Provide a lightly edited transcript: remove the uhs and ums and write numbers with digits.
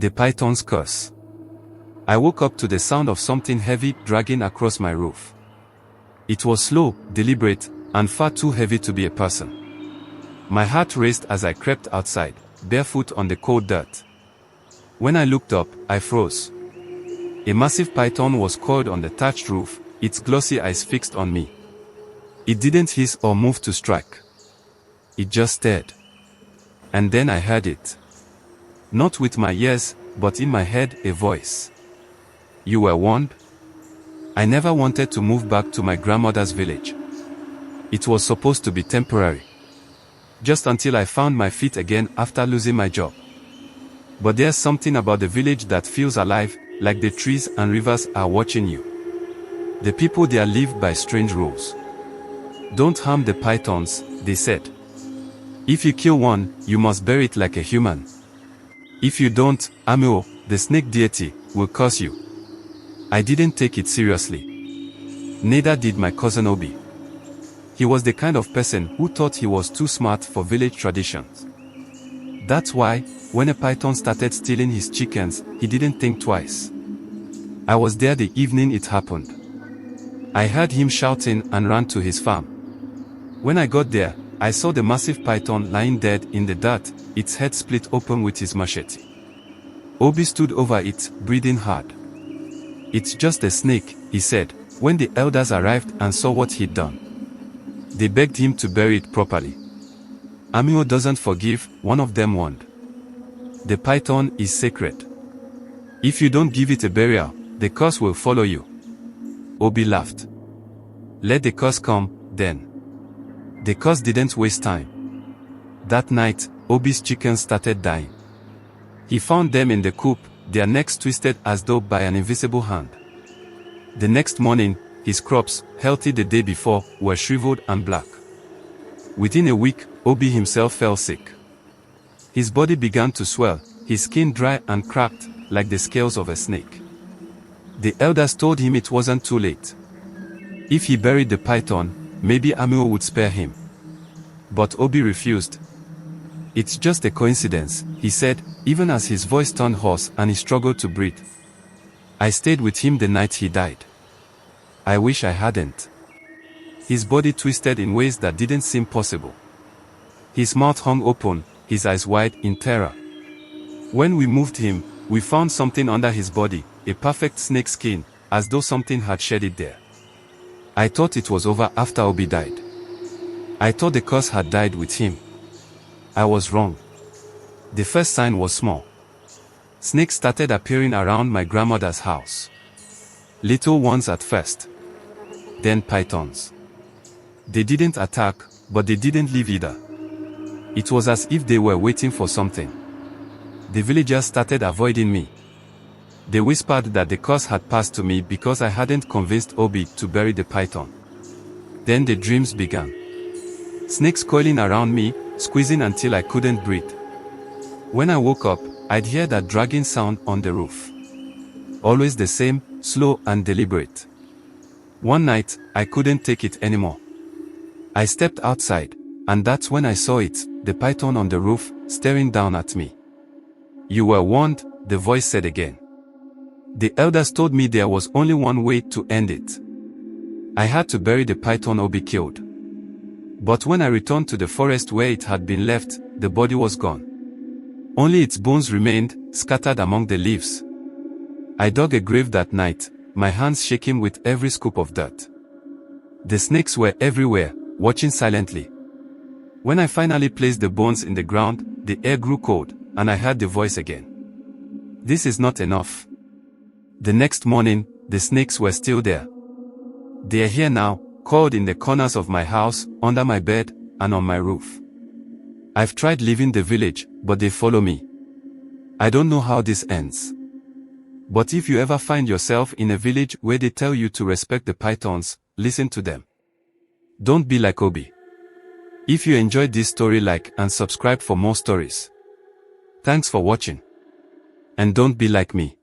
The python's curse. I woke up to the sound of something heavy dragging across my roof. It was slow, deliberate, and far too heavy to be a person. My heart raced as I crept outside, barefoot on the cold dirt. When I looked up, I froze. A massive python was coiled on the thatched roof, its glossy eyes fixed on me. It didn't hiss or move to strike. It just stared. And then I heard it. Not with my ears, but in my head, a voice. You were warned? I never wanted to move back to my grandmother's village. It was supposed to be temporary. Just until I found my feet again after losing my job. But there's something about the village that feels alive, like the trees and rivers are watching you. The people there live by strange rules. Don't harm the pythons, they said. If you kill one, you must bury it like a human. If you don't, Amụo, the snake deity, will curse you. I didn't take it seriously. Neither did my cousin Obi. He was the kind of person who thought he was too smart for village traditions. That's why, when a python started stealing his chickens, he didn't think twice. I was there the evening it happened. I heard him shouting and ran to his farm. When I got there, I saw the massive python lying dead in the dirt, its head split open with his machete. Obi stood over it, breathing hard. It's just a snake, he said, when the elders arrived and saw what he'd done. They begged him to bury it properly. Amụo doesn't forgive, one of them warned. The python is sacred. If you don't give it a burial, the curse will follow you. Obi laughed. Let the curse come, then. The curse didn't waste time. That night, Obi's chickens started dying. He found them in the coop, their necks twisted as though by an invisible hand. The next morning, his crops, healthy the day before, were shriveled and black. Within a week, Obi himself fell sick. His body began to swell, his skin dry and cracked, like the scales of a snake. The elders told him it wasn't too late. If he buried the python, maybe Amụo would spare him. But Obi refused. It's just a coincidence, he said, even as his voice turned hoarse and he struggled to breathe. I stayed with him the night he died. I wish I hadn't. His body twisted in ways that didn't seem possible. His mouth hung open, his eyes wide in terror. When we moved him, we found something under his body, a perfect snake skin, as though something had shed it there. I thought it was over after Obi died. I thought the curse had died with him. I was wrong. The first sign was small. Snakes started appearing around my grandmother's house. Little ones at first. Then pythons. They didn't attack, but they didn't leave either. It was as if they were waiting for something. The villagers started avoiding me. They whispered that the curse had passed to me because I hadn't convinced Obi to bury the python. Then the dreams began. Snakes coiling around me, squeezing until I couldn't breathe. When I woke up, I'd hear that dragging sound on the roof. Always the same, slow and deliberate. One night, I couldn't take it anymore. I stepped outside, and that's when I saw it, the python on the roof, staring down at me. You were warned, the voice said again. The elders told me there was only one way to end it. I had to bury the python Obi killed. But when I returned to the forest where it had been left, the body was gone. Only its bones remained, scattered among the leaves. I dug a grave that night, my hands shaking with every scoop of dirt. The snakes were everywhere, watching silently. When I finally placed the bones in the ground, the air grew cold, and I heard the voice again. This is not enough. The next morning, the snakes were still there. They are here now, coiled in the corners of my house, under my bed, and on my roof. I've tried leaving the village, but they follow me. I don't know how this ends. But if you ever find yourself in a village where they tell you to respect the pythons, listen to them. Don't be like Obi. If you enjoyed this story, like and subscribe for more stories. Thanks for watching. And don't be like me.